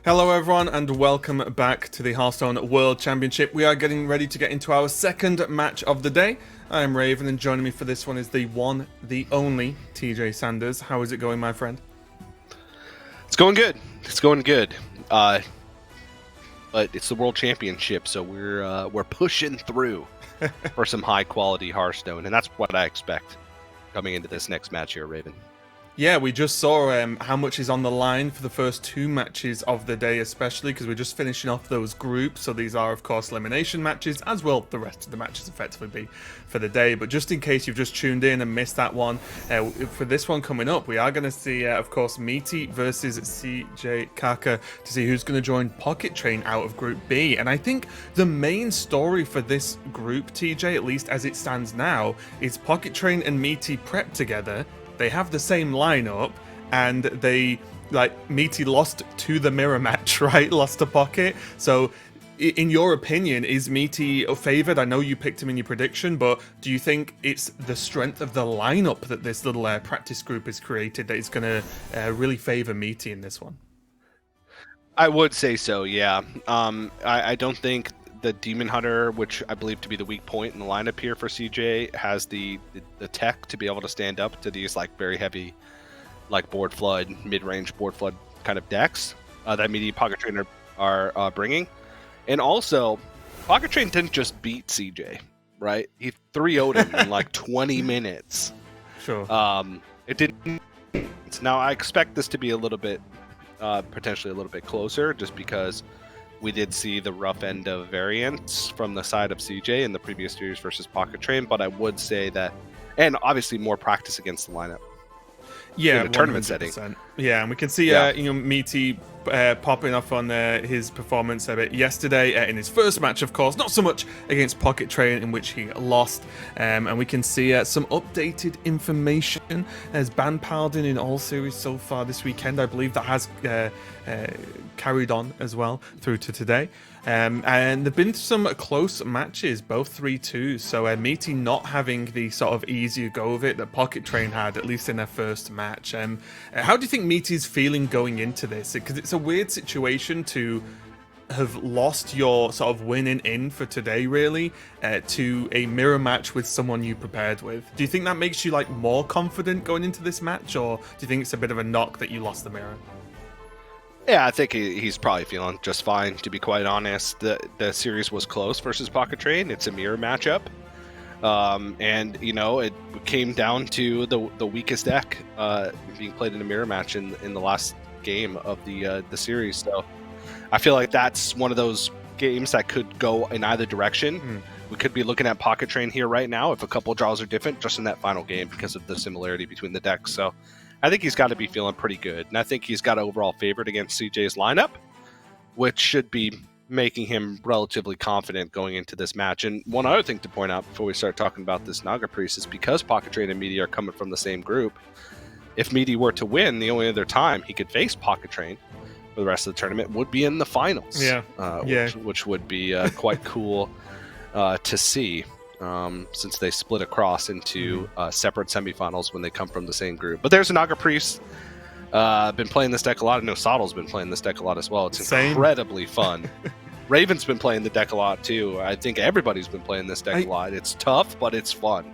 Hello everyone and welcome back to the Hearthstone World Championship. We are getting ready to get into our second match of the day. I am Raven and joining me for this one is the one, the only TJ Sanders. How is it going, my friend? It's going good. It's going good. But it's the World Championship, so we're pushing through for some high quality Hearthstone, and that's what I expect coming into this next match here, Raven. Yeah, we just saw how much is on the line for the first two matches of the day, especially because we're just finishing off those groups. So these are, of course, elimination matches, as will the rest of the matches effectively be for the day. But just in case you've just tuned in and missed that one, for this one coming up, we are going to see, of course, Meati versus Cjkaka to see who's going to join Pocket Train out of Group B. And I think the main story for this group, TJ, at least as it stands now, is Pocket Train and Meati prep together. They have the same lineup, and they, Meati lost to the mirror match, right? Lost to Pocket. So, in your opinion, is Meati favoured? I know you picked him in your prediction, but do you think it's the strength of the lineup that this little practice group has created that is going to really favour Meati in this one? I would say so, yeah. I don't think the Demon Hunter, which I believe to be the weak point in the lineup here for CJ, has the tech to be able to stand up to these very heavy, board flood, mid-range board flood kind of decks that Meati Pocket Train are bringing. And also, Pocket Train didn't just beat CJ, right? He 3-0'd him in 20 minutes. Sure. It didn't. Now I expect this to be a little bit, potentially a little bit closer, just because we did see the rough end of variance from the side of CJ in the previous series versus Pocket Train, but I would say that, and obviously more practice against the lineup. Yeah, in the tournament 100%. setting. Yeah, and we can see Meati popping off on his performance a bit yesterday in his first match, of course. Not so much against Pocket Train, in which he lost. And we can see some updated information as ban paladin in all series so far this weekend. I believe that has carried on as well through to today. And there've been some close matches, both 3-2. So Meati not having the sort of easier go of it that Pocket Train had, at least in their first match. How do you think Meati's feeling going into this? Because it's a weird situation to have lost your sort of winning in for today, really, to a mirror match with someone you prepared with. Do you think that makes you more confident going into this match, or do you think it's a bit of a knock that you lost the mirror? Yeah, I think he's probably feeling just fine, to be quite honest. The series was close versus Pocket Train. It's a mirror matchup. And, it came down to the weakest deck being played in a mirror match in the last game of the series. So I feel like that's one of those games that could go in either direction. We could be looking at Pocket Train here right now if a couple of draws are different just in that final game because of the similarity between the decks. So I think he's got to be feeling pretty good. And I think he's got overall favorite against CJ's lineup, which should be making him relatively confident going into this match. And one other thing to point out before we start talking about this Naga Priest is because Pocket Train and Meati are coming from the same group, if Meati were to win, the only other time he could face Pocket Train for the rest of the tournament would be in the finals. Which would be quite cool to see. Since they split across into separate semifinals when they come from the same group. But there's a Naga Priest. Been playing this deck a lot. I know Soddle's been playing this deck a lot as well. It's incredibly fun. Raven's been playing the deck a lot too. I think everybody's been playing this deck a lot. It's tough, but it's fun.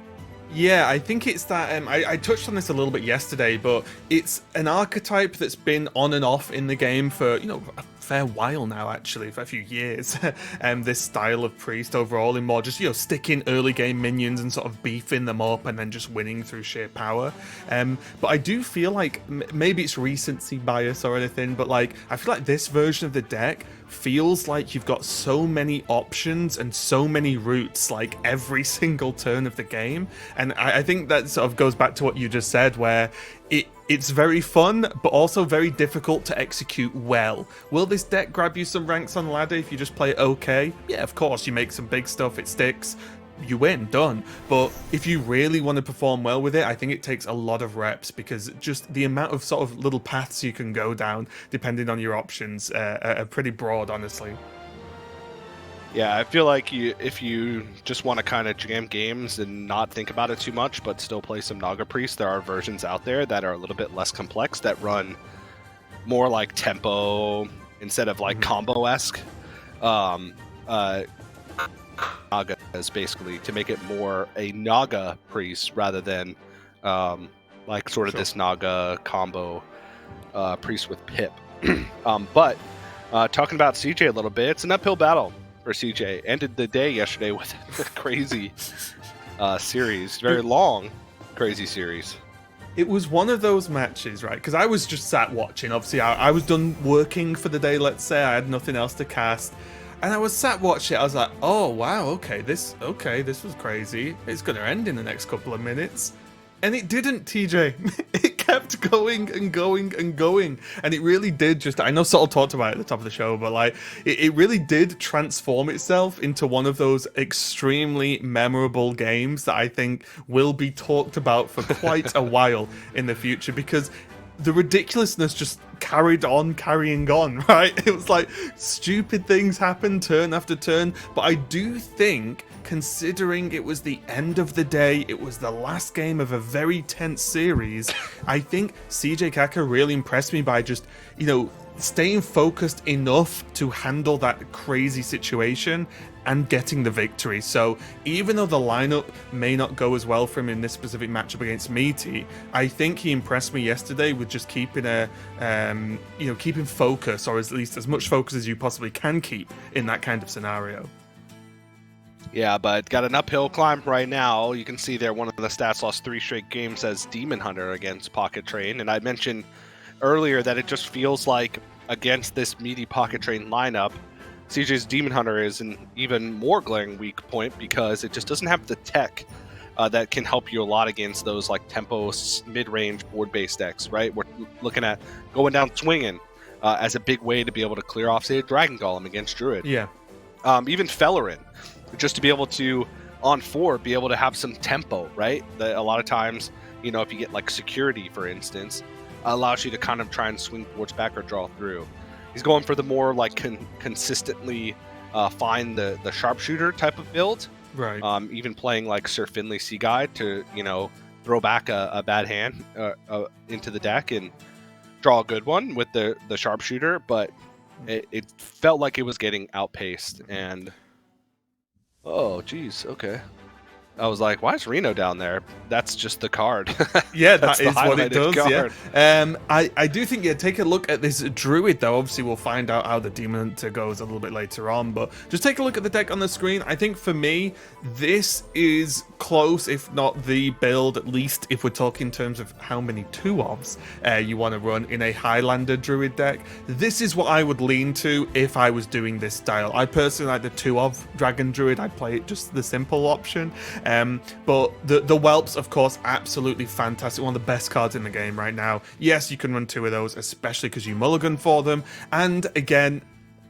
Yeah, I think it's that, I touched on this a little bit yesterday, but it's an archetype that's been on and off in the game for, a fair while now, actually, for a few years. This style of priest overall in more just, sticking early game minions and sort of beefing them up and then just winning through sheer power. But I do feel like, maybe it's recency bias or anything, but I feel like this version of the deck feels like you've got so many options and so many routes every single turn of the game. And I think that sort of goes back to what you just said, where it's very fun, but also very difficult to execute well. Will this deck grab you some ranks on the ladder if you just play it okay? Yeah, of course, you make some big stuff, it sticks, you win, done. But if you really want to perform well with it, I think it takes a lot of reps, because just the amount of sort of little paths you can go down, depending on your options, are pretty broad, honestly. Yeah, I feel like if you just want to kind of jam games and not think about it too much, but still play some Naga Priest, there are versions out there that are a little bit less complex that run more like tempo instead of like combo-esque Nagas, basically, to make it more a Naga priest rather than like sort of this Naga combo priest with Pip. But talking about CJ a little bit, it's an uphill battle for CJ. Ended the day yesterday with a crazy series, very long, crazy series. It was one of those matches, right? Because I was just sat watching. Obviously, I was done working for the day, let's say. I had nothing else to cast. And I was sat watching it. I was like, oh, wow, okay, this was crazy. It's going to end in the next couple of minutes. And it didn't, TJ. It kept going and going and going. And it really did just, I know Sol talked about it at the top of the show, but like, it really did transform itself into one of those extremely memorable games that I think will be talked about for quite a while in the future, because the ridiculousness just carrying on, right? It was like stupid things happened turn after turn, but I do think, considering it was the end of the day, it was the last game of a very tense series, I think Cjkaka really impressed me by just, staying focused enough to handle that crazy situation and getting the victory. So even though the lineup may not go as well for him in this specific matchup against Meati, I think he impressed me yesterday with just keeping keeping focus, or at least as much focus as you possibly can keep in that kind of scenario. Yeah, but got an uphill climb right now. You can see there one of the stats lost 3 straight games as Demon Hunter against Pocket Train. And I mentioned earlier that it just feels like against this Meati Pocket Train lineup, CJ's Demon Hunter is an even more glaring weak point because it just doesn't have the tech that can help you a lot against those like tempo mid-range board-based decks, right? We're looking at going down swinging as a big way to be able to clear off, say, a Dragon Golem against Druid. Yeah. Even Fellerin, just to be able to, on 4, be able to have some tempo, right? That a lot of times, if you get like security, for instance, allows you to kind of try and swing boards back or draw through. He's going for the more like consistently find the sharpshooter type of build. Right. Even playing like Sir Finley Sea Guide to, throw back a bad hand into the deck and draw a good one with the sharpshooter. But it felt like it was getting outpaced. And oh, geez. Okay. I was like, why is Reno down there? That's just the card. Yeah, that is what it does. Card. Yeah. I do think, take a look at this Druid, though. Obviously, we'll find out how the Demon Hunter goes a little bit later on, but just take a look at the deck on the screen. I think for me, this is close, if not the build, at least if we're talking in terms of how many 2-ofs you want to run in a Highlander Druid deck. This is what I would lean to if I was doing this style. I personally like the 2-of Dragon Druid. I'd play it just the simple option. But the Whelps, of course, absolutely fantastic. One of the best cards in the game right now. Yes, you can run 2 of those, especially because you mulligan for them. And again,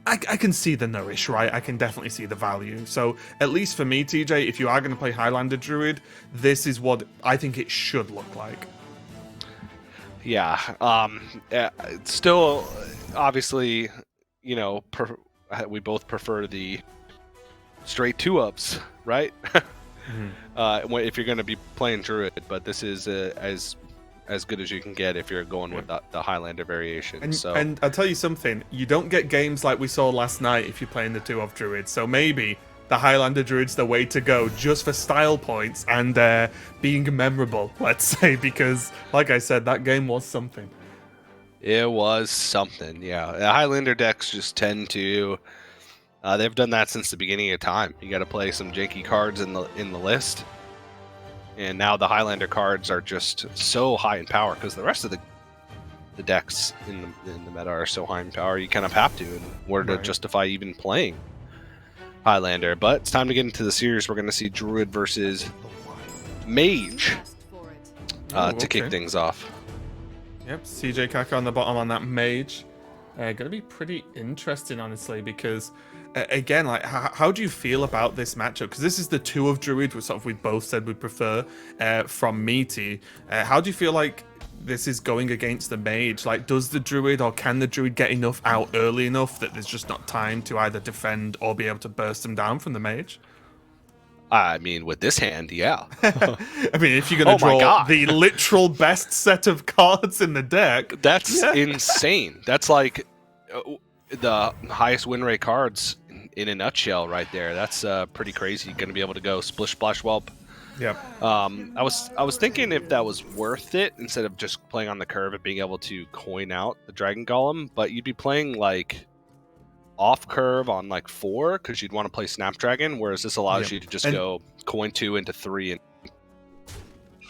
I can see the nourish, right? I can definitely see the value. So at least for me, TJ, if you are going to play Highlander Druid, this is what I think it should look like. Yeah. Still, obviously, we both prefer the straight 2-ups, right? If you're going to be playing Druid, but this is as good as you can get if you're going with the Highlander variation. And I'll tell you something, you don't get games like we saw last night if you're playing the 2-of Druid, so maybe the Highlander Druid's the way to go just for style points and being memorable, let's say, because like I said, that game was something. It was something, yeah. The Highlander decks just tend to they've done that since the beginning of time. You got to play some janky cards in the list, and now the Highlander cards are just so high in power because the rest of the decks in the meta are so high in power. You kind of have to in order to justify even playing Highlander. But it's time to get into the series. We're going to see Druid versus Mage to kick things off. Yep, Cjkaka on the bottom on that Mage. Going to be pretty interesting, honestly, because again, like, how do you feel about this matchup? Because this is the 2-of Druid, which sort of we both said we prefer from Meati. How do you feel like this is going against the Mage? Like, does the Druid, or can the Druid get enough out early enough that there's just not time to either defend or be able to burst them down from the Mage? I mean, with this hand, yeah. I mean, if you're going to draw the literal best set of cards in the deck. That's insane. That's like... the highest win rate cards in a nutshell right there. That's pretty crazy. Going to be able to go Splish Splash Whelp. Yep. I was thinking if that was worth it instead of just playing on the curve and being able to coin out the Dragon Golem, but you'd be playing like off curve on like 4 because you'd want to play Snapdragon, whereas this allows you to just go coin 2 into 3. And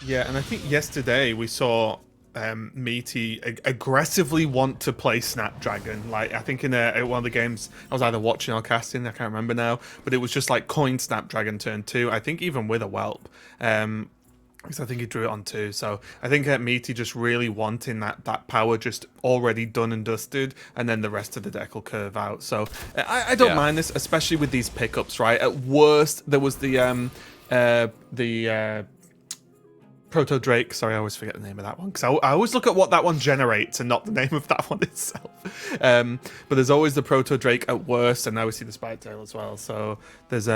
yeah, and I think yesterday we saw Meati aggressively want to play Snapdragon. Like, I think in one of the games I was either watching or casting, I can't remember now, but it was just like coin Snapdragon turn 2. I think even with a whelp, because I think he drew it on 2. So I think Meati just really wanting that power just already done and dusted, and then the rest of the deck will curve out. So I don't mind this, especially with these pickups. Right, at worst there was the Proto Drake. Sorry, I always forget the name of that one because I always look at what that one generates and not the name of that one itself. But there's always the Proto Drake at worst, and now we see the Spike Tail as well. So there's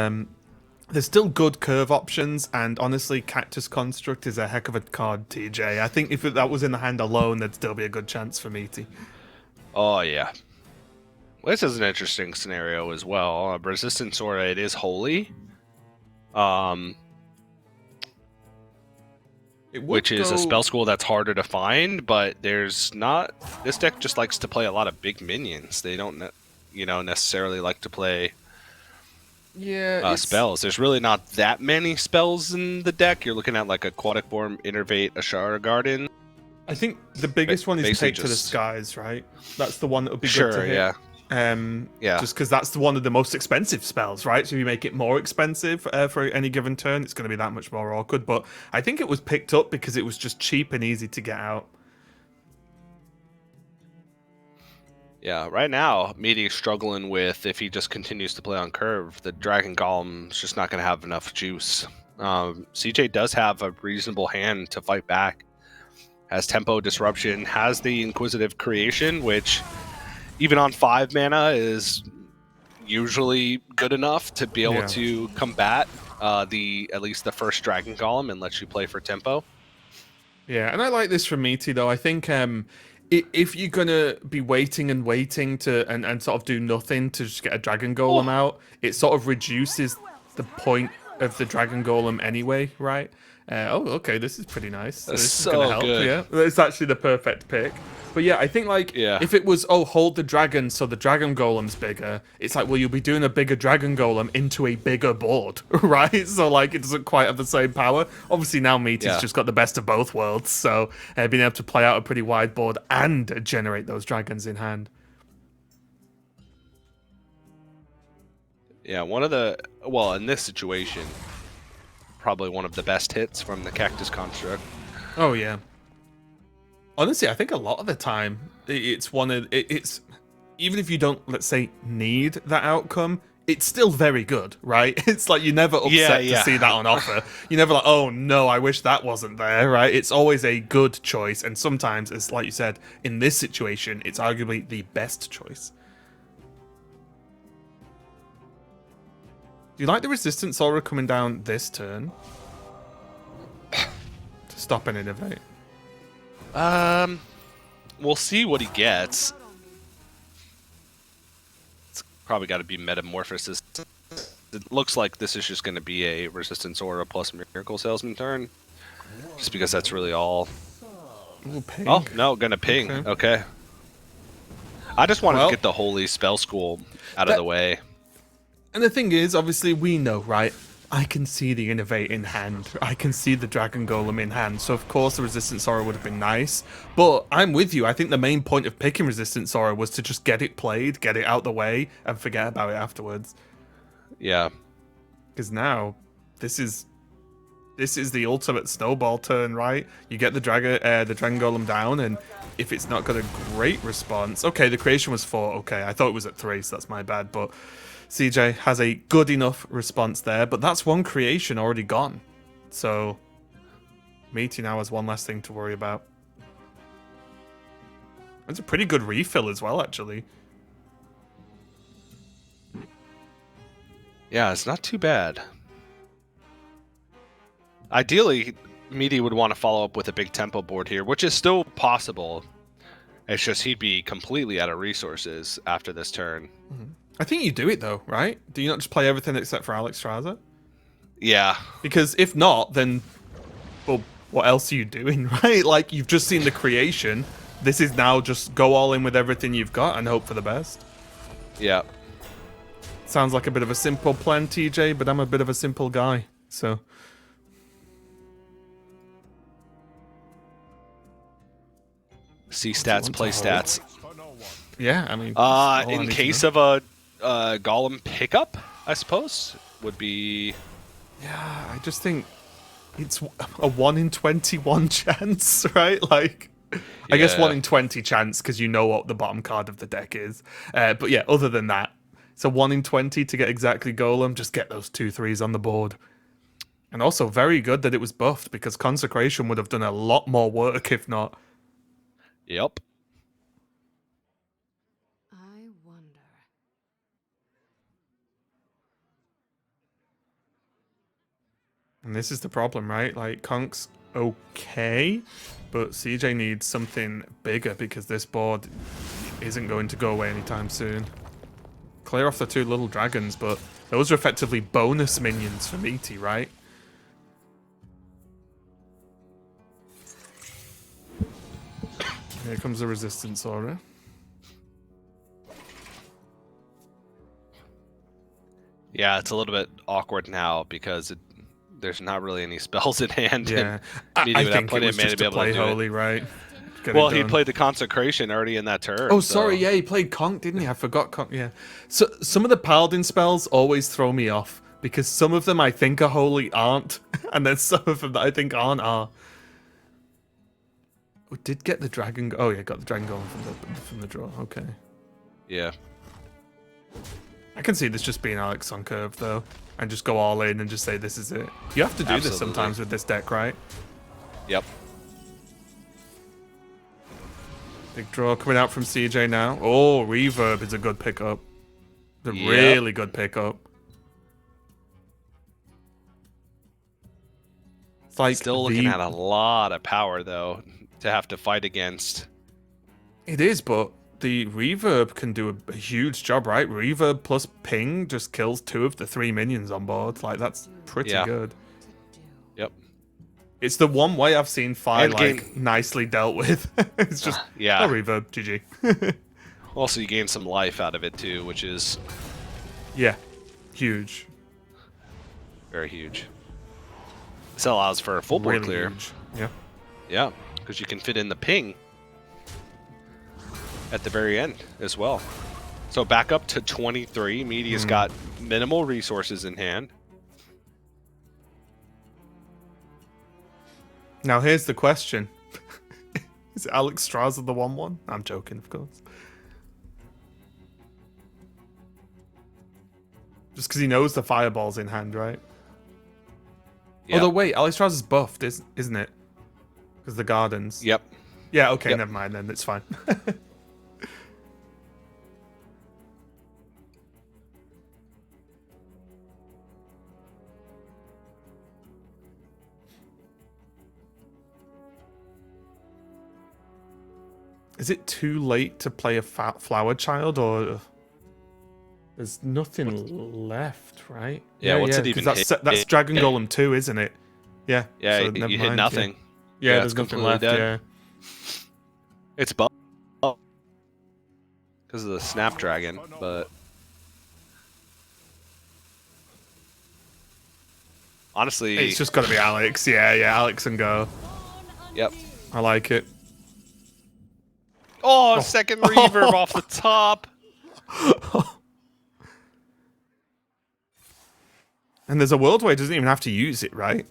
still good curve options, and honestly, Cactus Construct is a heck of a card, TJ. I think if that was in the hand alone, there'd still be a good chance for Meati. oh yeah, well, this is an interesting scenario as well. Resistance Aura, it is holy. Which is a spell school that's harder to find, but there's not. This deck just likes to play a lot of big minions. They don't, necessarily like to play spells. There's really not that many spells in the deck. You're looking at like Aquatic Form, Innervate, Ashara Garden. I think the biggest one is Take to the Skies, right? That's the one that would be good to hit. Yeah. Just because that's one of the most expensive spells, right? So if you make it more expensive for any given turn, it's going to be that much more awkward. But I think it was picked up because it was just cheap and easy to get out. Yeah, right now, Meati is struggling with, if he just continues to play on curve, the Dragon Golem's just not going to have enough juice. CJ does have a reasonable hand to fight back. Has Tempo Disruption, has the Inquisitive Creation, which even on 5 mana is usually good enough to be able to combat at least the first Dragon Golem and let you play for tempo. Yeah, and I like this from Meati though. I think if you're gonna be waiting to and sort of do nothing to just get a Dragon Golem out, it sort of reduces the point of the Dragon Golem anyway, right? Okay, this is pretty nice. That's this so is gonna help. good. Yeah, it's actually the perfect pick. But yeah, I think like if it was hold the dragon so the Dragon Golem's bigger, it's like, well, you'll be doing a bigger Dragon Golem into a bigger board, right? So like it doesn't quite have the same power. Obviously now Meati's just got the best of both worlds, so being able to play out a pretty wide board and generate those dragons in hand. Yeah, in this situation, probably one of the best hits from the Cactus Construct. Oh yeah. Honestly, I think a lot of the time it's it's even if you don't, let's say, need that outcome, it's still very good, right? It's like you're never upset to see that on offer. You're never like, oh no, I wish that wasn't there, right? It's always a good choice, and sometimes, it's like you said, in this situation, it's arguably the best choice. Do you like the Resistance Aura coming down this turn to stop and innovate? We'll see what he gets. It's probably got to be Metamorphosis. It looks like this is just going to be a Resistance Aura plus Miracle Salesman turn, just because that's really all. Ooh, oh no, gonna ping. Okay. I just wanted to get the Holy Spell School out of the way. And the thing is, obviously, we know, right? I can see the Innovate in hand. I can see the Dragon Golem in hand. So, of course, the Resistance Aura would have been nice. But I'm with you. I think the main point of picking Resistance Aura was to just get it played, get it out the way, and forget about it afterwards. Yeah. Because now, this is the ultimate snowball turn, right? You get the Dragon Golem down, and if it's not got a great response... Okay, the creation was 4. Okay, I thought it was at 3, so that's my bad. But CJ has a good enough response there, but that's one creation already gone. So Meati now has one less thing to worry about. It's a pretty good refill as well, actually. Yeah, it's not too bad. Ideally, Meati would want to follow up with a big tempo board here, which is still possible. It's just he'd be completely out of resources after this turn. I think you do it though, right? Do you not just play everything except for Alex Straza? Yeah. Because if not, then, well, what else are you doing, right? Like, you've just seen the creation. This is now just go all in with everything you've got and hope for the best. Yeah. Sounds like a bit of a simple plan, TJ, but I'm a bit of a simple guy, so... See stats, play stats. Yeah, I mean... in case of a Golem pickup, I suppose, would be... Yeah, I just think it's a 1 in 21 chance, right? Like, I guess 1 in 20 chance because you know what the bottom card of the deck is. But yeah, other than that, it's a 1 in 20 to get exactly Golem. Just get those 2/3s on the board. And also very good that it was buffed because Consecration would have done a lot more work if not. Yep. I wonder. And this is the problem, right? Like, Conk's okay, but CJ needs something bigger because this board isn't going to go away anytime soon. Clear off the 2 little dragons, but those are effectively bonus minions for Meati, right? Here comes the Resistance Aura. Yeah, it's a little bit awkward now because there's not really any spells in hand. Yeah, and I think it was just to play Holy, right? Well, he played the Consecration already in that turn. Oh, sorry, yeah, he played Conk, didn't he? I forgot Conk, yeah. So some of the Paladin spells always throw me off because some of them I think are Holy aren't, and then some of them that I think aren't are. We did get the Dragon... Oh, yeah, got the Dragon Golem from the draw, okay. Yeah. I can see this just being Alex on curve, though, and just go all in and just say this is it. You have to do this sometimes with this deck, right? Yep. Big draw coming out from CJ now. Oh, Reverb is a good pickup. It's a really good pickup. It's like still looking at a lot of power, though, to have to fight against. It is, but the Reverb can do a huge job, right? Reverb plus Ping just kills 2 of the 3 minions on board. Like, that's pretty good. Yep. It's the one way I've seen Fi like nicely dealt with. It's just Reverb, GG. Also, you gain some life out of it too, which is huge, very huge. This allows for a full board clear. Huge. Yeah, because you can fit in the ping at the very end as well. So back up to 23. Meati's got minimal resources in hand. Now here's the question: is Alex Straza the 1/1? I'm joking, of course. Just because he knows the fireball's in hand, right? Yep. Although wait, Alex Straza's buffed, isn't it? Because the gardens. Yep. Yeah. Okay. Never mind then. It's fine. Is it too late to play a Flower Child, or there's nothing left, right? Yeah, what's it even hit? That's Dragon Golem 2, isn't it? Yeah. Yeah, so you hit nothing. Yeah, there's nothing left, dead. It's buff because of the Snapdragon, but honestly... It's just got to be Alex. Yeah, Alex and go. Yep. I like it. Oh, second reverb off the top. And there's a world where he doesn't even have to use it, right?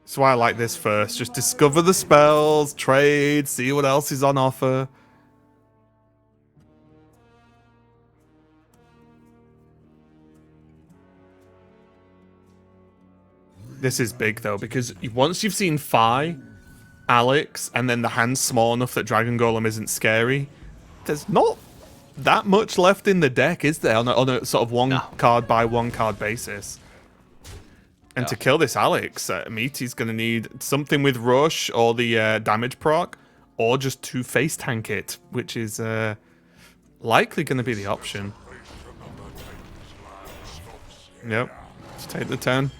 That's why I like this first. Just discover the spells, trade, see what else is on offer. This is big, though, because once you've seen Fi, Alex, and then the hand's small enough that Dragon Golem isn't scary, there's not that much left in the deck, is there? On a sort of one card by one card basis. And to kill this Alex, Meati's going to need something with Rush or the damage proc, or just two-face tank it, which is likely going to be the option. Yep, let's take the turn.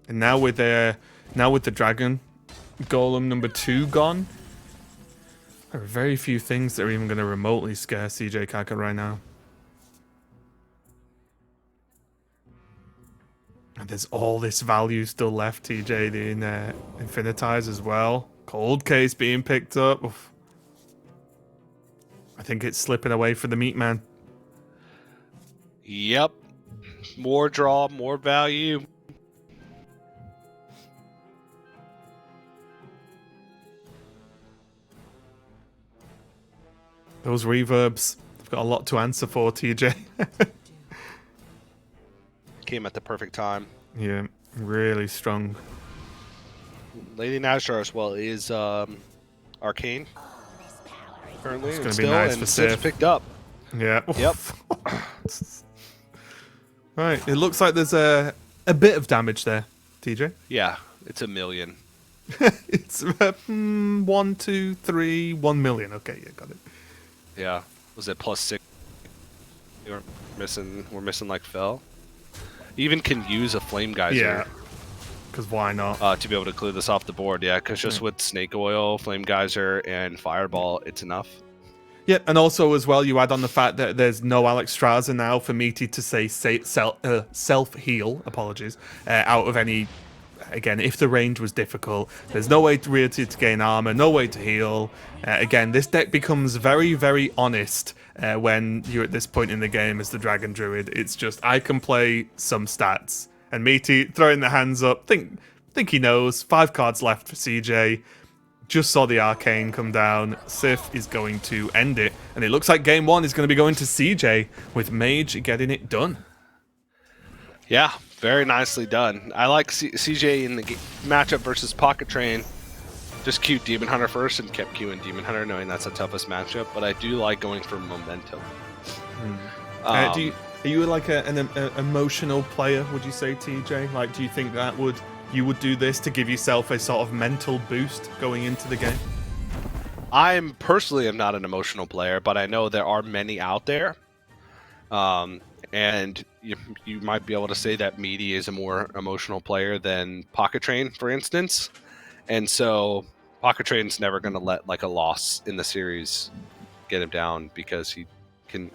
And now with the dragon golem number 2 gone, there are very few things that are even going to remotely scare Cjkaka right now. And there's all this value still left, TJ, the Infinitize as well. Cold Case being picked up. Oof. I think it's slipping away for the meat man. Yep. More draw, more value. Those reverbs, they've got a lot to answer for, TJ. Came at the perfect time. Yeah, really strong. Lady Nazar as well is arcane currently. It's going to be nice for Sif. Picked up. Yeah. Yep. Right, it looks like there's a bit of damage there, TJ. Yeah, it's 1 million. It's 1, 2, 3, 1 million. Okay, yeah, got it. Yeah, was it +6? We're missing like Fell. Even can use a flame geyser. Yeah, because why not? To be able to clear this off the board. Yeah, because just with snake oil, flame geyser, and fireball, it's enough. Yeah, and also as well, you add on the fact that there's no Alexstrasza now for Meati to say self-heal, apologies, out of any. Again, if the range was difficult, there's no way really to gain armor, no way to heal. Again, this deck becomes very, very honest when you're at this point in the game as the Dragon Druid. It's just, I can play some stats. And Meati throwing the hands up, think he knows. 5 cards left for CJ. Just saw the Arcane come down. Sif is going to end it. And it looks like game 1 is going to be going to CJ, with Mage getting it done. Yeah, very nicely done. I like CJ in the matchup versus Pocket Train. Just queued Demon Hunter first and kept queuing Demon Hunter, knowing that's the toughest matchup. But I do like going for momentum. Are you like an emotional player? Would you say, TJ? Like, do you think that you would do this to give yourself a sort of mental boost going into the game? I'm not an emotional player, but I know there are many out there. And you might be able to say that Meati is a more emotional player than Pocket Train, for instance. And so Pocket Train's never going to let like a loss in the series get him down, because he can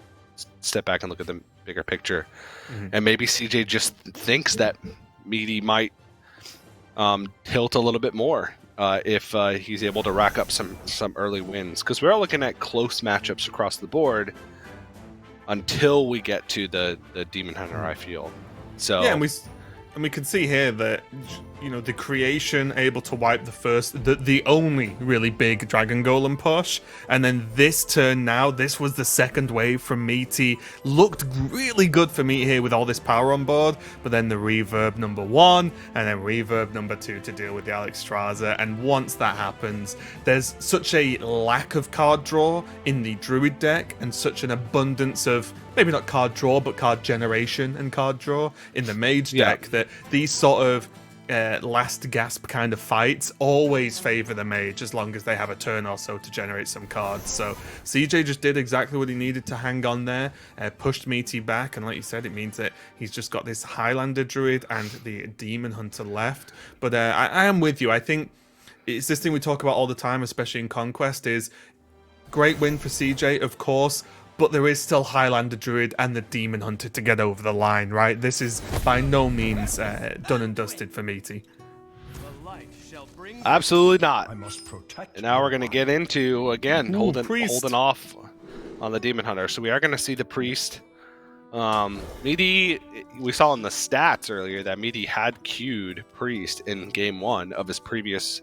step back and look at the bigger picture. Mm-hmm. And maybe CJ just thinks that Meati might tilt a little bit more if he's able to rack up some early wins, because we're all looking at close matchups across the board until we get to the Demon Hunter, I feel. So yeah, and we can see here that, you know, the creation able to wipe the only really big Dragon Golem push, and then this turn now, this was the second wave from Meati. Looked really good for Meati here with all this power on board, but then the reverb number 1 and then reverb number 2 to deal with the Alexstrasza. And once that happens, there's such a lack of card draw in the Druid deck and such an abundance of, maybe not card draw, but card generation and card draw in the Mage deck, that these sort of last gasp kind of fights always favor the Mage, as long as they have a turn or so to generate some cards. So CJ just did exactly what he needed to hang on there, pushed Meati back, and like you said, it means that he's just got this Highlander Druid and the Demon Hunter left. But I am with you. I think it's this thing we talk about all the time, especially in Conquest, is great win for CJ, of course, but there is still Highlander Druid and the Demon Hunter to get over the line, right? This is by no means done and dusted for Meati. Absolutely not. And now we're going to get into, again, holding off on the Demon Hunter. So we are going to see the Priest. Meati, we saw in the stats earlier that Meati had queued Priest in game 1 of his previous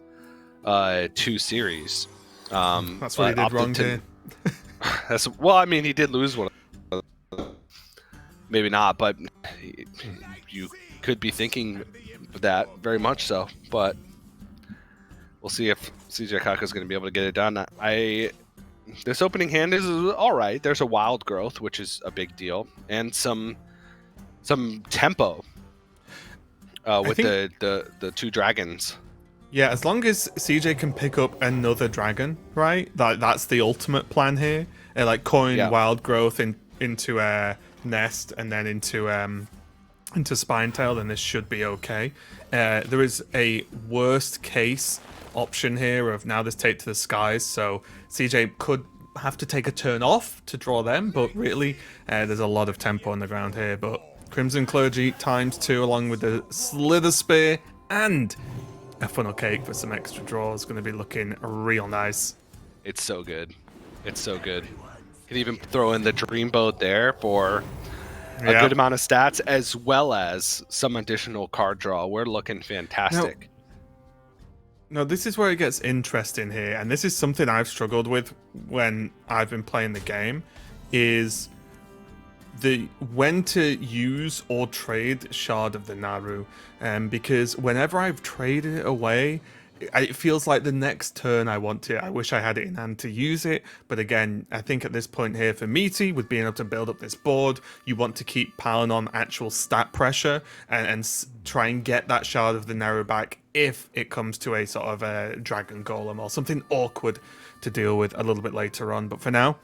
2 series. That's what he did wrong here. Well, I mean, he did lose one. Maybe not, but you could be thinking that very much so. But we'll see if Cjkaka is going to be able to get it done. This opening hand is all right. There's a wild growth, which is a big deal, and some tempo with the 2 dragons. Yeah, as long as CJ can pick up another dragon, right? That's the ultimate plan here. Like coin wild growth into nest and then into Spinetail, then this should be okay. There is a worst case option here of now this take to the skies, so CJ could have to take a turn off to draw them, but really there's a lot of tempo on the ground here. But Crimson Clergy ×2 along with the Slither Spear and a funnel cake for some extra draws going to be looking real nice. It's so good. It's so good. Can even throw in the Dreamboat there for a good amount of stats, as well as some additional card draw. We're looking fantastic. No, this is where it gets interesting here, and this is something I've struggled with when I've been playing the game, is the when to use or trade Shard of the Naru, because whenever I've traded it away, it feels like the next turn I wish I had it in hand to use it. But again, I think at this point here for Meati, with being able to build up this board, you want to keep piling on actual stat pressure and try and get that Shard of the Naru back if it comes to a sort of a Dragon Golem or something awkward to deal with a little bit later on. But for now,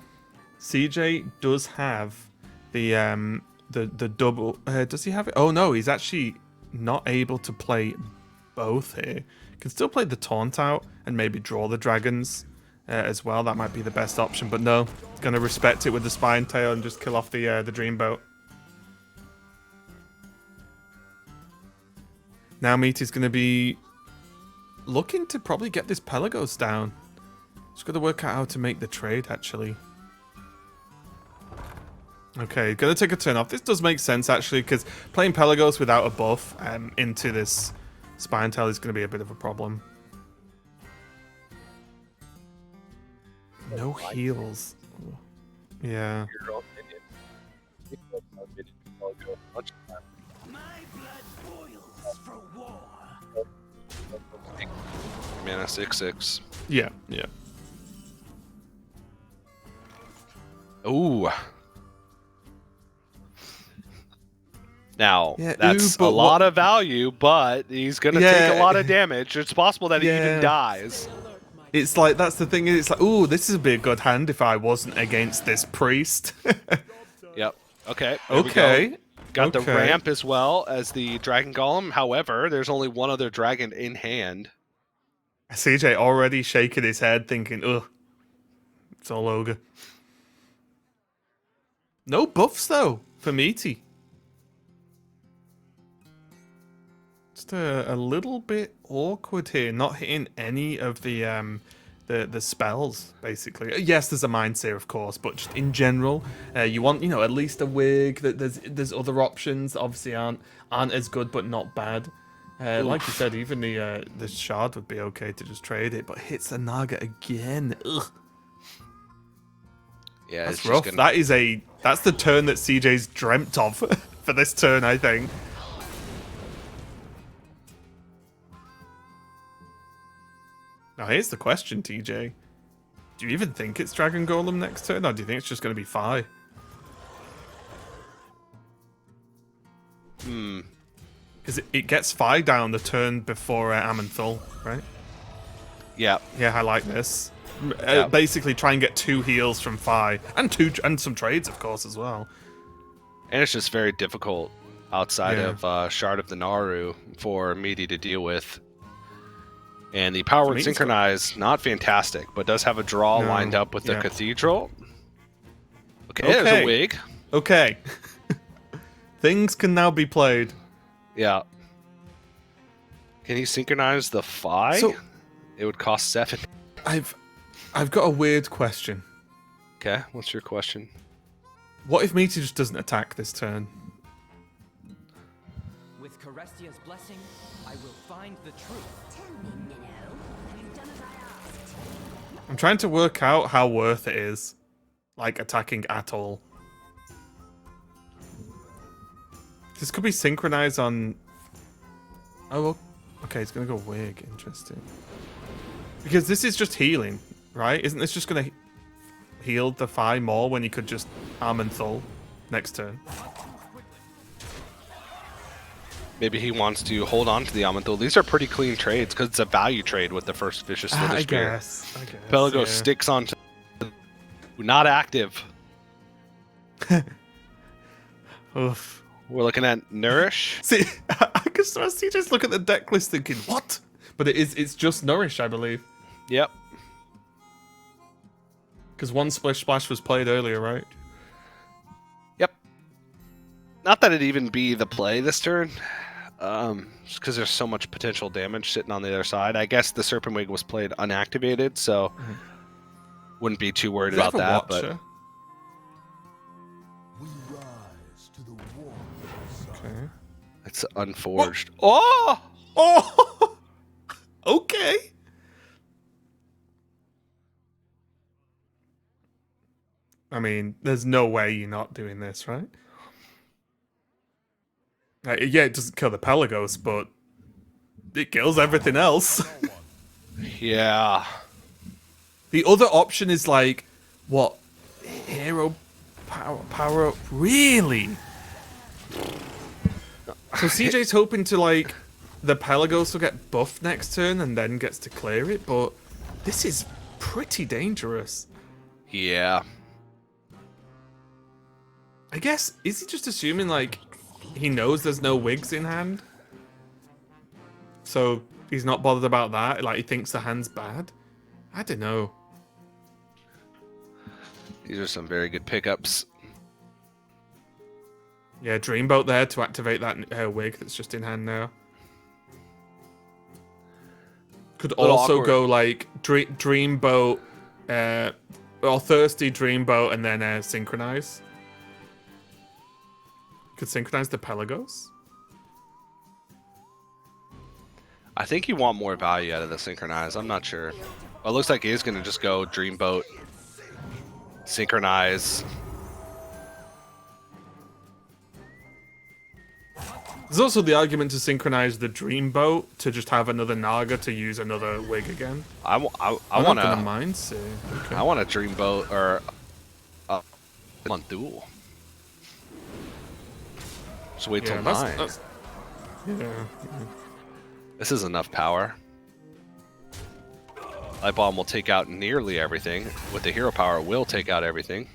CJ does have the double. Does he have it? Oh no, he's actually not able to play both here. Can still play the Taunt out and maybe draw the dragons as well. That might be the best option, but no, he's going to respect it with the Spinetail and just kill off the Dreamboat. Now Meati's going to be looking to probably get this Pelagos down. Just got to work out how to make the trade, actually. Okay, going to take a turn off. This does make sense, actually, because playing Pelagos without a buff into this Spinetail is going to be a bit of a problem. No heals. Yeah. Mana 6/6. Yeah, yeah. Ooh. Now, Yeah, that's a lot of value, but he's going to take a lot of damage. It's possible that he even dies. It's like, that's the thing. It's like, ooh, this would be a good hand if I wasn't against this priest. Yep. Okay. Okay. Got the ramp as well as the Dragon Golem. However, there's only one other dragon in hand. CJ already shaking his head thinking, ugh, it's all ogre. No buffs, though, for Meati. Just a little bit awkward here, not hitting any of the spells, basically. Yes, there's a Mind Seer, of course, but just in general, you want, at least a wig. That there's other options that obviously aren't as good, but not bad. Like you said, even the Shard would be okay to just trade it, but hits the Naga again. Ugh. Yeah, that's rough. That's the turn that CJ's dreamt of for this turn, I think. Now here's the question, TJ. Do you even think it's Dragon Golem next turn, or do you think it's just going to be Fi? Because it gets Fi down the turn before Amenthal, right? Yeah. Yeah, I like this. Basically try and get 2 heals from Fi, and some trades, of course, as well. And it's just very difficult outside of Shard of the Naru for Meati to deal with. And the Power Word Synchronize, not fantastic, but does have a draw lined up with the Cathedral. Okay, there's a wig. Okay. Things can now be played. Yeah. Can he synchronize the Fi? So, it would cost 7. I've got a weird question. Okay, what's your question? What if Meati just doesn't attack this turn? With Carestia's blessing, I will find the truth. I'm trying to work out how worth it is, like, attacking at all. This could be synchronized on... Oh, okay, it's going to go wig. Interesting. Because this is just healing, right? Isn't this just going to heal the Fi more when you could just Amenthal next turn? Maybe he wants to hold on to the Amanthul. These are pretty clean trades because it's a value trade with the first Vicious Slither I Spear. guess. Pelagos Yeah. sticks onto not active. Oof. We're looking at Nourish. See, I can see just look at the deck list thinking, what? But it's just Nourish, I believe. Yep. Because one Splish Splash was played earlier, right? Yep. Not that it'd even be the play this turn. Just because there's so much potential damage sitting on the other side. I guess the Serpent Wing was played unactivated, so wouldn't be too worried Does it about have a that. But Watcher? Okay. it's unforged. Oh! Oh! Okay. I mean, there's no way you're not doing this, right? Yeah, it doesn't kill the Pelagos, but it kills everything else. Yeah. The other option is like, what? Hero power up? Really? So CJ's hoping to like, the Pelagos will get buffed next turn and then gets to clear it, but this is pretty dangerous. Yeah. I guess, is he just assuming like, he knows there's no wigs in hand? So he's not bothered about that? Like he thinks the hand's bad? I don't know. These are some very good pickups. Yeah, Dreamboat there to activate that wig that's just in hand now. Could also awkward. go like Dreamboat, or Thirsty Dreamboat and then Synchronize. Could synchronize the Pelagos? I think you want more value out of the Synchronize. I'm not sure. Well, it looks like he's going to just go Dreamboat, Synchronize. There's also the argument to synchronize the Dreamboat to just have another Naga to use another wig again. I I'm want not gonna to. mind say. Okay. I want a Dreamboat or on duel. Just wait till 9. Yeah. This is enough power. Light Bomb will take out nearly everything. With the hero power, it will take out everything.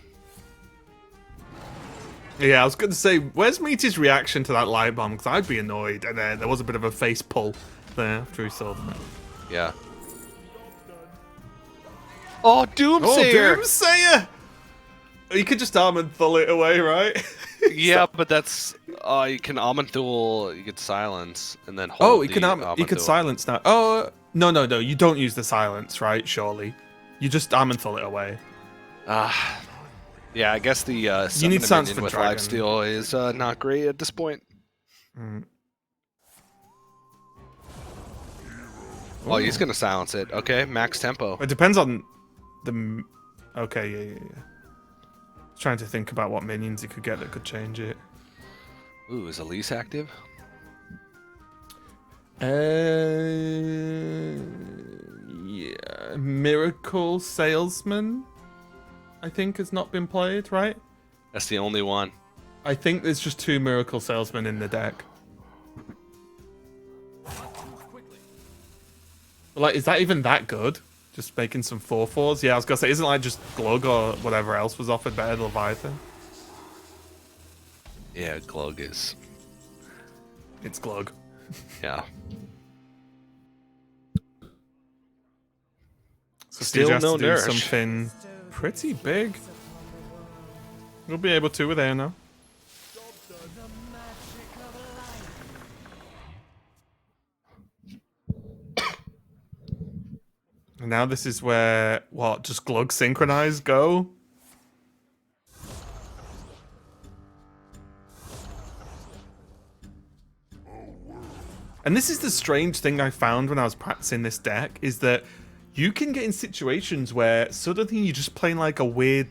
Yeah, I was going to say, where's Meati's reaction to that light bomb? Because I'd be annoyed, and then there was a bit of a face pull there after he saw that. Yeah. Oh, Doomsayer! Oh, Doomsayer! You could just Amanthul it away, right? Yeah, but that's you can Amanthul, you get silence, and then hold. Oh, he could silence now. Oh, no, you don't use the silence, right? Surely, you just Amanthul it away. Yeah, I guess the You need silence minion for with dragon. lifesteal is not great at this point. Oh, he's gonna silence it. Okay, max tempo. It depends on the. Okay, yeah. I was trying to think about what minions he could get that could change it. Ooh, is Elise active? Yeah, Miracle Salesman, I think has not been played, right? That's the only one. I think there's just 2 Miracle Salesmen in the deck. But like, is that even that good? Just making some 4/4s? Yeah, I was gonna say, isn't like just Glug or whatever else was offered better than Leviathan? Yeah, Glug is. It's Glug. Yeah. So Still CJ has no to do nourish. something pretty big. We'll be able to with air now. And now this is where, what, just Glug Synchronize go? And this is the strange thing I found when I was practicing this deck, is that you can get in situations where suddenly you're just playing like a weird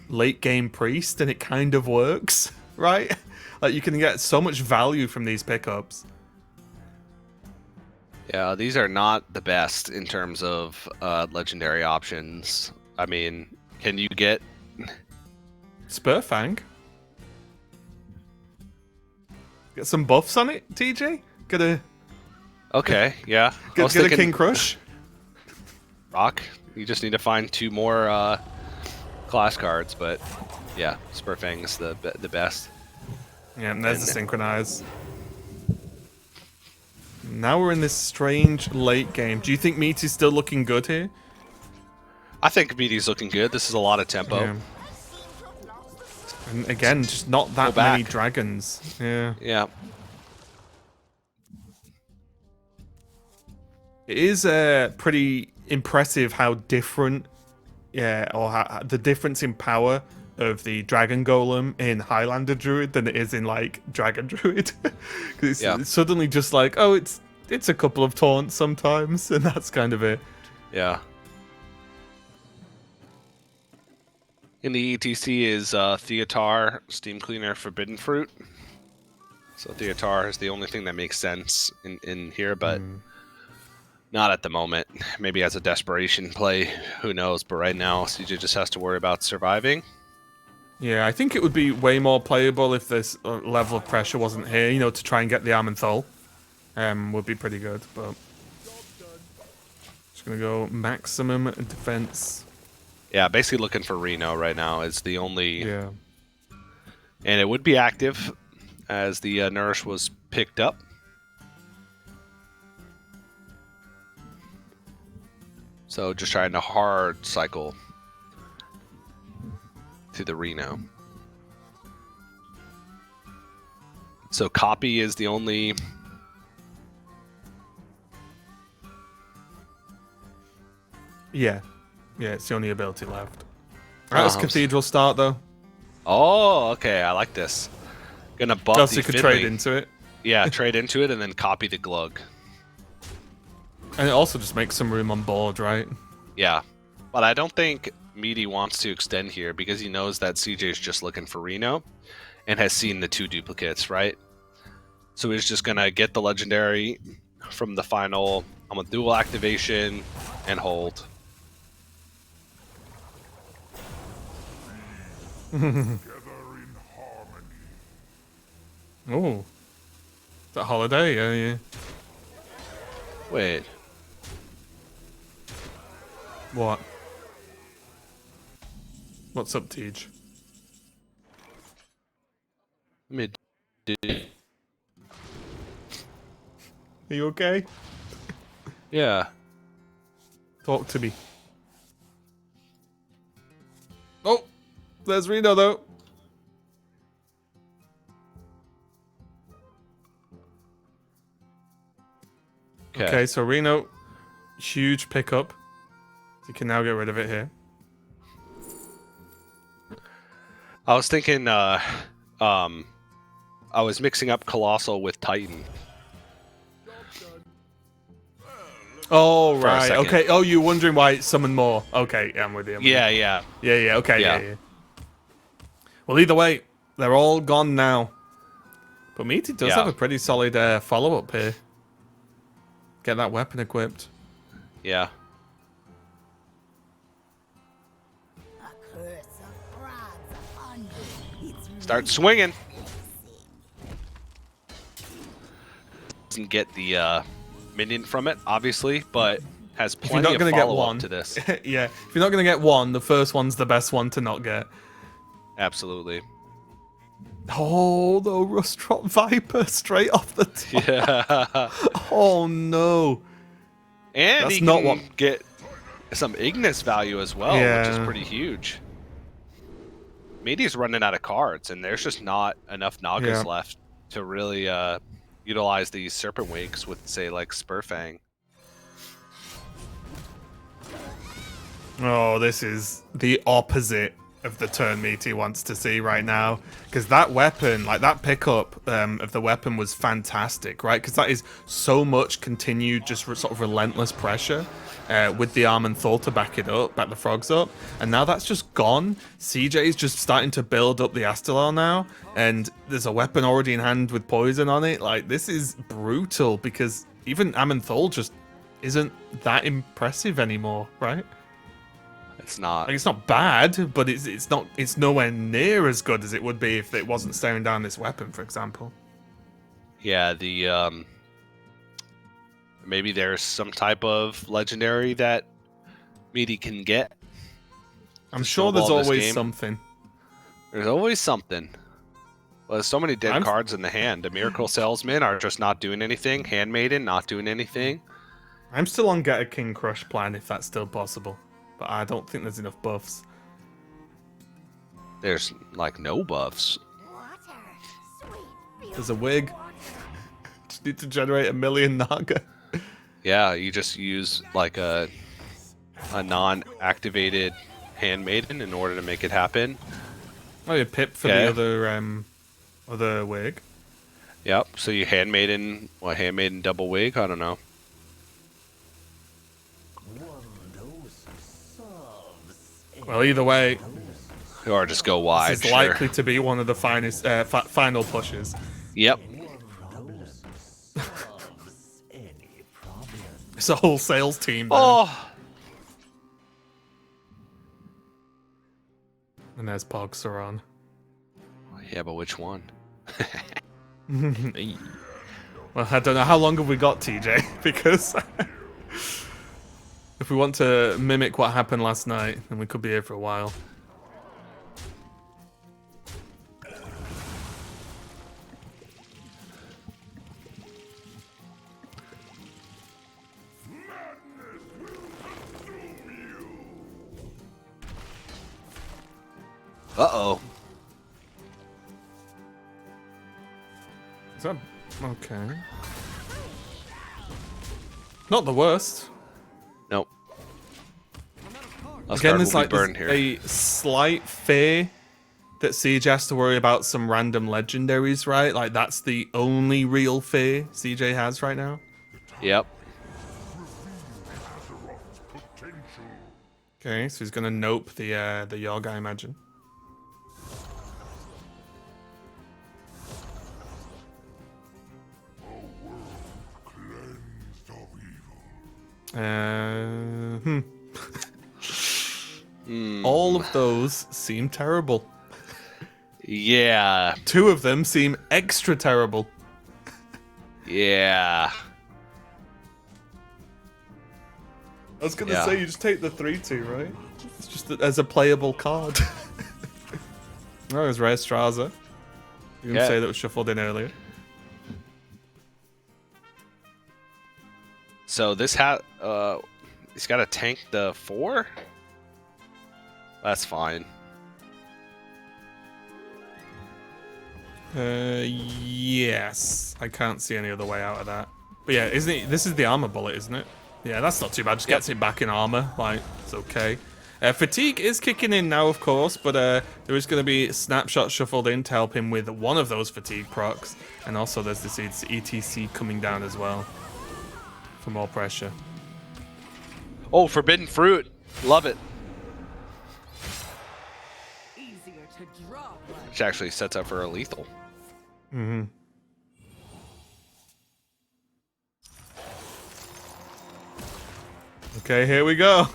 late game priest and it kind of works, right? Like you can get so much value from these pickups. Yeah, these are not the best in terms of legendary options. I mean, can you get... Spurfang. Get some buffs on it, TJ. Okay, yeah. I was Get a thinking King Crush. Rock. You just need to find 2 more class cards, but yeah, Spurfang's the best. Yeah, and there's the Synchronize. Now we're in this strange late game. Do you think Meati's still looking good here? I think Meati's looking good. This is a lot of tempo. Yeah. And again, just not that many dragons. Yeah. Yeah. It is pretty impressive how different, or how, the difference in power of the Dragon Golem in Highlander Druid than it is in like Dragon Druid. Because it's suddenly just like, oh, it's a couple of taunts sometimes, and that's kind of it. Yeah. In the ETC is Theatar, Steam Cleaner, Forbidden Fruit. So Theatar is the only thing that makes sense in here, but not at the moment. Maybe as a desperation play, who knows? But right now, CJ just has to worry about surviving. Yeah, I think it would be way more playable if this level of pressure wasn't here, you know, to try and get the Armenthal. Would be pretty good, but... Just gonna go maximum defense. Yeah, basically looking for Reno right now is the only... Yeah. And it would be active as the Nourish was picked up. So just trying to hard cycle to the Reno. So copy is the only... Yeah. Yeah, it's the only ability left. Alright, let's Cathedral start though. Oh, okay, I like this. Gonna buff Just the you could Fiddly. trade into it. Yeah, trade into it and then copy the Glug. And it also just makes some room on board, right? Yeah, but I don't think Meati wants to extend here because he knows that CJ is just looking for Reno and has seen the 2 duplicates, right? So he's just gonna get the legendary from the final. I'm gonna dual activation and hold. Oh. Is that Holiday? Yeah. Wait. What? What's up, Tej? Mid. Are you okay? Yeah. Talk to me. Oh! There's Reno, though. Okay, so Reno, huge pickup. You can now get rid of it here. I was thinking, I was mixing up Colossal with Titan. Oh, right. Okay. Oh, you're wondering why it summoned more. Okay, I'm with you. Yeah. Okay, yeah. Well, either way, they're all gone now. But Meati does have a pretty solid follow-up here. Get that weapon equipped. Yeah. Start swinging. Doesn't get the minion from it, obviously, but has plenty of follow-up to this. Yeah, if you're not going to get one, the first one's the best one to not get. Absolutely. Oh, the Rust Drop Viper straight off the top. Yeah. Oh, no. And that's he not can get some Ignis value as well, which is pretty huge. Meati's running out of cards, and there's just not enough Nagas left to really utilize these Serpent Wakes with, say, like Spurfang. Oh, this is the opposite of the turn Meati wants to see right now. Because that weapon, like that pickup of the weapon was fantastic, right? Because that is so much continued, just sort of relentless pressure with the Armenthal to back it up, back the frogs up. And now that's just gone. CJ is just starting to build up the Astalar now. And there's a weapon already in hand with poison on it. Like, this is brutal because even Armenthal just isn't that impressive anymore, right? It's not. Like, it's not bad, but it's nowhere near as good as it would be if it wasn't staring down this weapon, for example. Yeah, the maybe there's some type of legendary that Meati can get. I'm to sure there's snowball this always game. something. There's always something. Well, there's so many dead cards in the hand. The Miracle Salesman are just not doing anything. Handmaiden not doing anything. I'm still on Get a King Crush plan if that's still possible, but I don't think there's enough buffs. There's like no buffs. There's a wig. Just need to generate 1 million Naga. Yeah, you just use like a non-activated Handmaiden in order to make it happen. Oh, yeah, Pip for the other wig. Yep. So you Handmaiden, Handmaiden double wig? I don't know. Well, either way, Or just go wide. this is likely to be one of the finest final pushes. Yep. It's a whole sales team. There. Oh. And there's Pogsaron. Yeah, but which one? Well, I don't know. How long have we got, TJ? Because if we want to mimic what happened last night, then we could be here for a while. Uh-oh. Is that okay? Not the worst. Nope. Again, there's like a slight fear that CJ has to worry about some random legendaries, right? Like that's the only real fear CJ has right now. Yep. Okay, so he's gonna nope the Yogg, I imagine. All of those seem terrible. Yeah. 2 of them seem extra terrible. Yeah. I was gonna say you just take the 3/2, right? It's just as a playable card. Oh, there's Rare Straza. You can say that was shuffled in earlier. So this he's got to tank the 4? That's fine. Yes. I can't see any other way out of that. But yeah, isn't it? This is the armor bullet, isn't it? Yeah, that's not too bad. Just gets it back in armor. Like, it's okay. Fatigue is kicking in now, of course, but there is going to be snapshot shuffled in to help him with one of those fatigue procs. And also there's this ETC coming down as well for more pressure. Oh, Forbidden Fruit. Love it. Easier to drop. Which actually sets up for a lethal. Mm-hmm. Okay, here we go.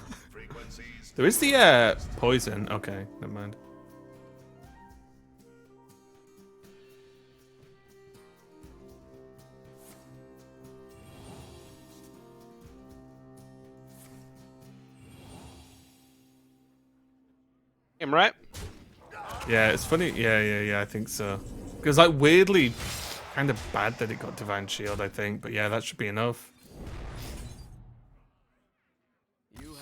There is the poison. Okay, never mind. Right? Yeah, it's funny. Yeah, I think so. Because, like, weirdly, kind of bad that it got Divine Shield, I think. But yeah, that should be enough.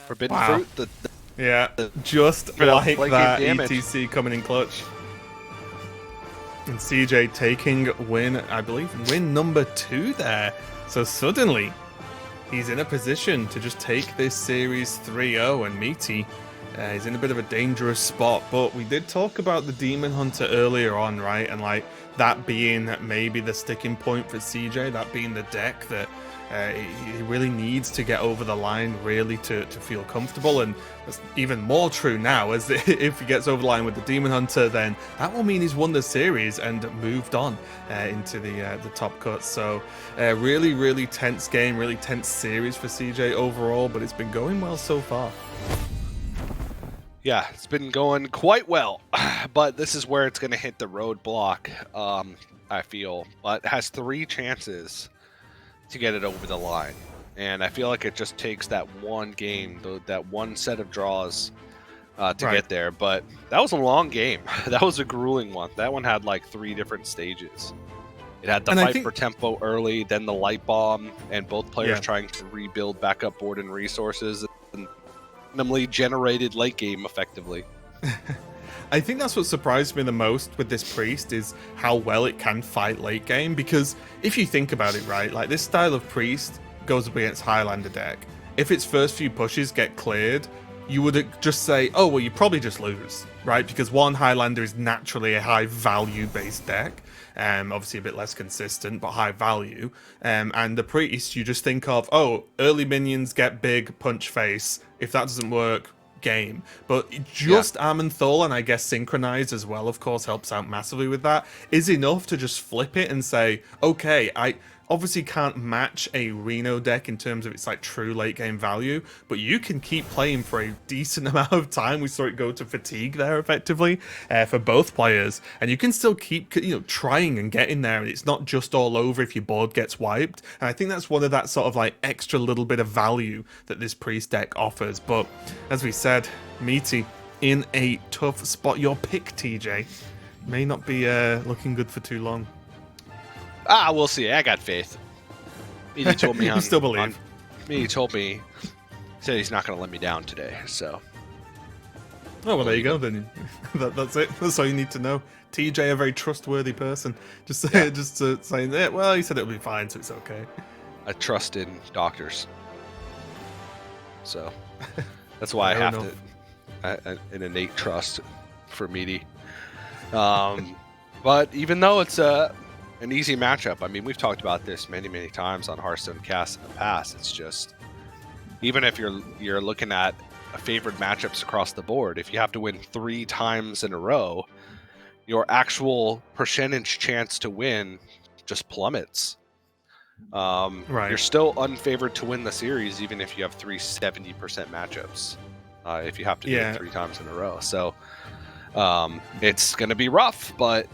Forbidden Fruit. Yeah, just like that damage. ETC coming in clutch. And CJ taking win, I believe, win number 2 there. So suddenly, he's in a position to just take this series 3-0, and Meati, he's in a bit of a dangerous spot. But we did talk about the Demon Hunter earlier on, right? And like that being maybe the sticking point for CJ, that being the deck that he really needs to get over the line really to feel comfortable. And that's even more true now, as if he gets over the line with the Demon Hunter, then that will mean he's won the series and moved on into the top cuts. So really, really tense game, really tense series for CJ overall, but it's been going well so far. Yeah, it's been going quite well, but this is where it's going to hit the roadblock, I feel. But it has 3 chances to get it over the line. And I feel like it just takes that one game, that one set of draws to get there. But that was a long game. That was a grueling one. That one had like 3 different stages. It had the fight for tempo early, then the light bomb, and both players trying to rebuild backup board and resources, and randomly generated late game effectively. I think that's what surprised me the most with this priest is how well it can fight late game, because if you think about it, right, like this style of priest goes up against Highlander deck. If its first few pushes get cleared, you would just say, oh, well, you probably just lose, right? Because one, Highlander is naturally a high value based deck. Obviously a bit less consistent, but high value. And the priest, you just think of, oh, early minions get big, punch face. If that doesn't work, game. But just Amenthal, and I guess Synchronize as well, of course, helps out massively with that, is enough to just flip it and say, okay, I obviously can't match a Reno deck in terms of its like true late game value, but you can keep playing for a decent amount of time. We saw it go to fatigue there effectively for both players, and you can still keep trying and getting there, and it's not just all over if your board gets wiped. And I think that's one of that sort of like extra little bit of value that this priest deck offers. But as we said, Meati in a tough spot. Your pick, TJ, may not be looking good for too long. We'll see. I got faith. He told me you still believe. He told me, said he's not going to let me down today. So. Oh well, there you go. Then that's it. That's all you need to know. TJ, a very trustworthy person. Just saying that. Well, he said it'll be fine, so it's okay. I trust in doctors. So that's why I have an innate trust for Meati. But even though it's an easy matchup. I mean, we've talked about this many times on Hearthstone casts in the past. It's just, even if you're looking at favored matchups across the board, if you have to win 3 times in a row, your actual percentage chance to win just plummets. You're still unfavored to win the series, even if you have 3 70% matchups. If you have to do it 3 times in a row, so it's going to be rough, but.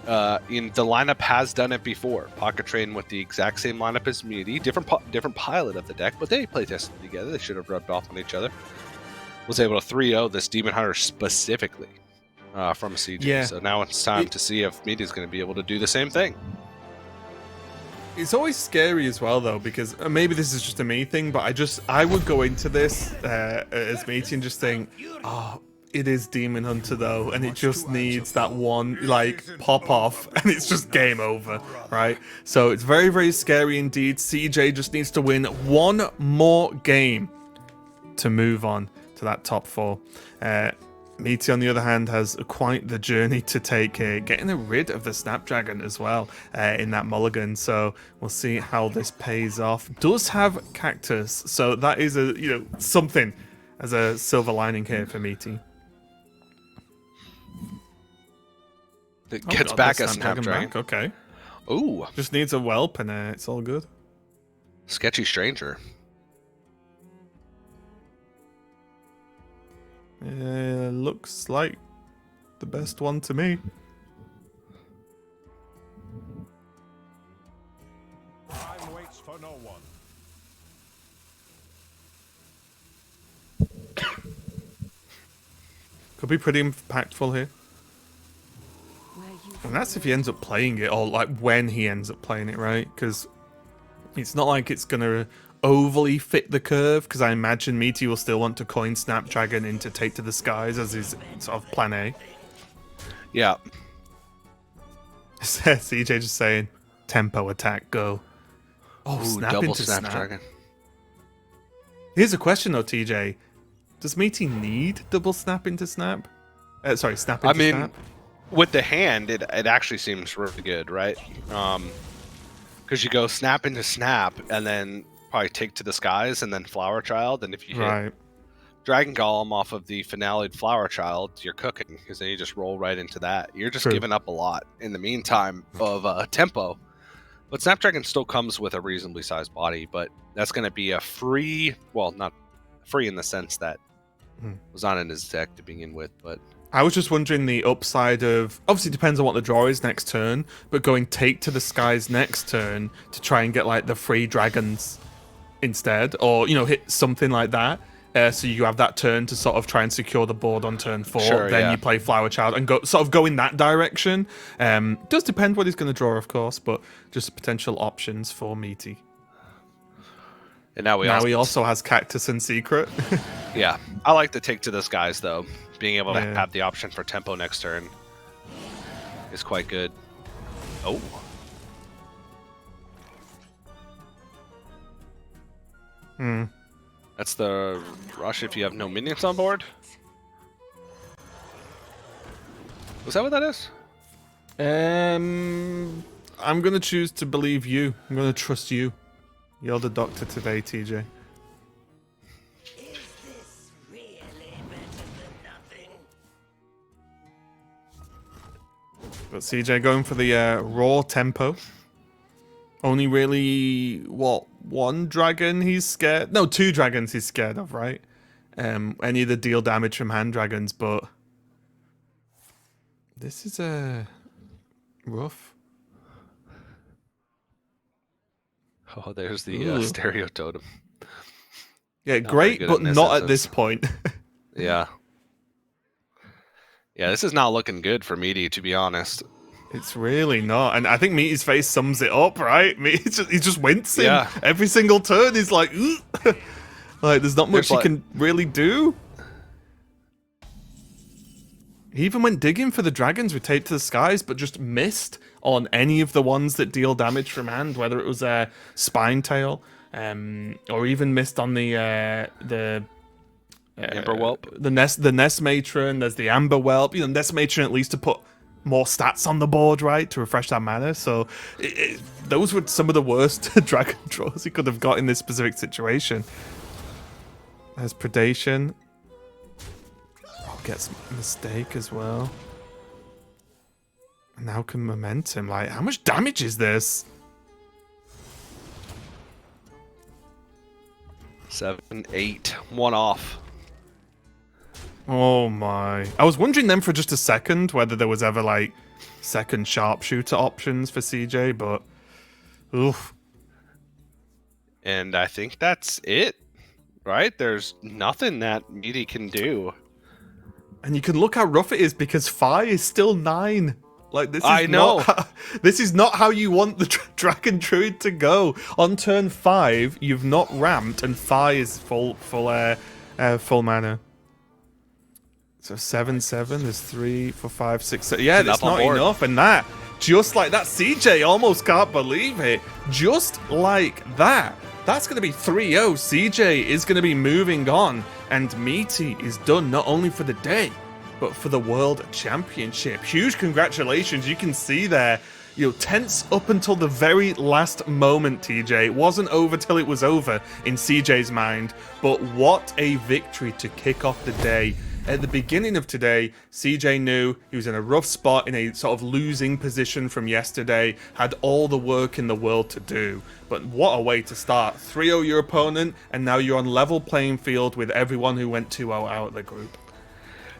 The lineup has done it before. Pocket Train with the exact same lineup as Meati, different pilot of the deck, but they play tested together. They should have rubbed off on each other. Was able to 3-0 this Demon Hunter specifically from CJ. Yeah. So now it's time to see if Meati is going to be able to do the same thing. It's always scary as well, though, because maybe this is just a me thing, but I would go into this as Meati and just think, oh, it is Demon Hunter though, and it just needs that one like pop off, and it's just game over, right? So it's very, very scary indeed. CJ just needs to win one more game to move on to that top 4. Meati, on the other hand, has quite the journey to take here, getting rid of the Snapdragon as well in that mulligan. So we'll see how this pays off. Does have Cactus, so that is something as a silver lining here for Meati. It gets back a Snapdragon. Okay. Ooh. Just needs a whelp and it's all good. Sketchy Stranger. Looks like the best one to me. Time waits for no one. Could be pretty impactful here. And that's if he ends up playing it, or like when he ends up playing it, right? Because it's not like it's going to overly fit the curve, because I imagine Meati will still want to coin Snapdragon into Take to the Skies as his sort of plan A. Yeah. CJ just saying, tempo attack, go. Oh, snap double into Snapdragon. Snap. Here's a question though, TJ. Does Meati need double snap into snap? Snap into snap? With the hand, it actually seems really good, right? Because you go snap into snap, and then probably Take to the Skies, and then Flower Child, and if you hit Dragon Golem off of the finale Flower Child, you're cooking, because then you just roll right into that. You're just giving up a lot in the meantime of tempo. But Snapdragon still comes with a reasonably sized body, but that's going to be a free, well, not free in the sense that Was not in his deck to begin with, but I was just wondering the upside of, obviously it depends on what the draw is next turn, but going take to the skies next turn to try and get like the free dragons instead, or hit something like that. So you have that turn to sort of try and secure the board on turn 4. Sure, then yeah. you play Flower Child and go in that direction. Does depend what he's going to draw, of course, but just potential options for Meati. and now He also has Cactus and Secret. yeah, I like the take to the skies though. Being able to Yeah. have the option for tempo next turn is quite good. Oh, that's the rush if you have no minions on board. Was that what that is? I'm going to choose to believe you. I'm going to trust you. You're the doctor today, TJ. But CJ going for the raw tempo. Only really, one dragon he's scared? No, 2 dragons he's scared of, right? Any of the deal damage from hand dragons, but this is rough. Oh, there's the Ooh. stereo totem. Yeah, very great, good but in this not at instance. this point. Yeah. Yeah, this is not looking good for Meati, to be honest. It's really not, and I think Meati's face sums it up, right? He's just wincing Yeah. every single turn. He's like, "Ugh." Like there's not much There's he can really do. He even went digging for the dragons with Tape to the Skies, but just missed on any of the ones that deal damage from hand, whether it was a Spine Tail, or even missed on the Amber Whelp. the Nest Matron. There's the Amber Whelp. Nest Matron at least to put more stats on the board, right, to refresh that mana. So those were some of the worst dragon draws he could have got in this specific situation. There's Predation. Oh, gets Mistake as well. And now can Momentum. Like, how much damage is this? 7, 8, 1 off. Oh my. I was wondering then for just a second whether there was ever like second sharpshooter options for CJ, but oof. And I think that's it, right? There's nothing that Meati can do. And you can look how rough it is because Phi is still 9. Like this is I know. This is not how you want the Dragon Druid to go. On turn 5, you've not ramped and Phi is full mana. So 7/7. There's 3, 4, 5, 6, 7. Yeah, Enough it's on not board. enough, and that just like that, CJ almost can't believe it. Just like that. That's going to be 3-0. CJ is going to be moving on, and Meati is done not only for the day, but for the World Championship. Huge congratulations. You can see there, tense up until the very last moment, TJ. It wasn't over till it was over in CJ's mind, but what a victory to kick off the day. At the beginning of today, CJ knew he was in a rough spot, in a sort of losing position from yesterday, had all the work in the world to do. But what a way to start. 3-0 your opponent, and now you're on level playing field with everyone who went 2-0 out of the group.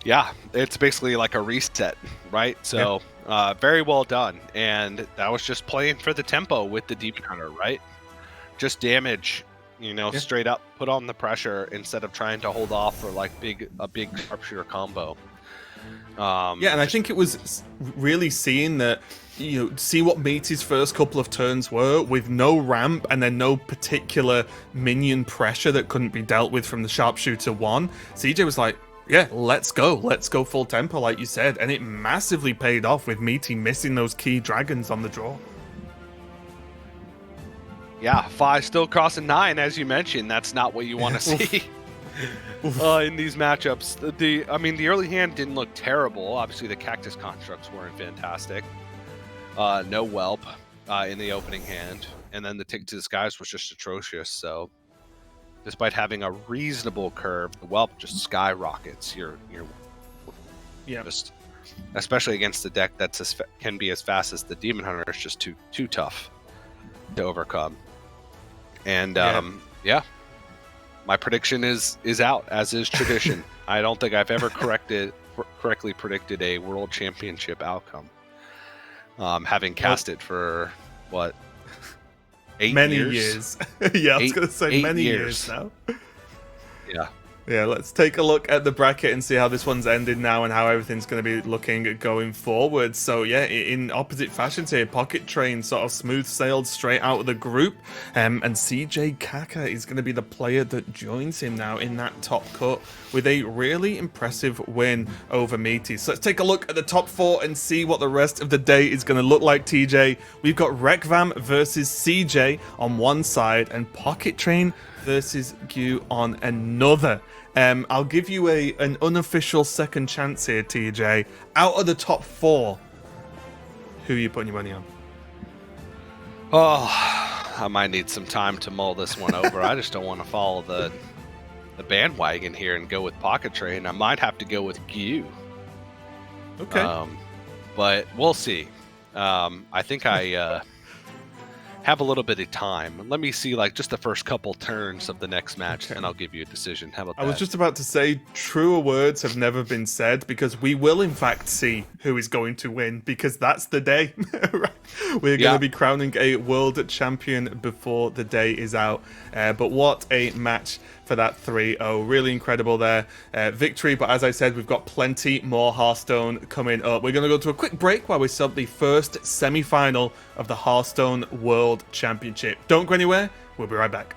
Yeah, it's basically like a reset, right? So, very well done. And that was just playing for the tempo with the Demon Hunter, right? Just damage, straight up, put on the pressure instead of trying to hold off for like a big sharpshooter combo. Yeah, and I think it was really seeing that, see what Meati's first couple of turns were with no ramp and then no particular minion pressure that couldn't be dealt with from the sharpshooter 1. CJ was like, yeah, let's go full tempo, like you said, and it massively paid off with Meati missing those key dragons on the draw. Yeah, 5 still crossing 9, as you mentioned. That's not what you want to see in these matchups. The early hand didn't look terrible. Obviously, the Cactus constructs weren't fantastic. No Whelp in the opening hand, and then the Tick to the Skies was just atrocious. So, despite having a reasonable curve, the Whelp just skyrockets. You're just, especially against the deck that's can be as fast as the Demon Hunter. It's just too tough to overcome. And my prediction is out, as is tradition. I don't think I've ever correctly predicted a world championship outcome. Having cast it for what? 8 many years? Yeah, I was going to say 8 many years. years now. Yeah. Yeah, let's take a look at the bracket and see how this one's ended now and how everything's going to be looking going forward. So yeah, in opposite fashions here, Pocket Train sort of smooth sailed straight out of the group, and Cjkaka is going to be the player that joins him now in that top cut with a really impressive win over Meati. So let's take a look at the top 4 and see what the rest of the day is going to look like, TJ. We've got Rekvam versus CJ on one side and Pocket Train versus Gu on another. I'll give you an unofficial second chance here, TJ. Out of the top 4, who are you putting your money on? Oh, I might need some time to mull this one over. I just don't want to follow the bandwagon here and go with Pocket Train. I might have to go with Gu. Okay. But we'll see. I think I have a little bit of time. Let me see like just the first couple turns of the next match, and I'll give you a decision. How about that? I was just about to say, truer words have never been said, because we will in fact see who is going to win, because that's the day. Right? We're going to be crowning a world champion before the day is out. But what a match for that 3-0. Really incredible there. Victory, but as I said, we've got plenty more Hearthstone coming up. We're going to go to a quick break while we sub the first semi-final of the Hearthstone World Championship. Don't go anywhere. We'll be right back.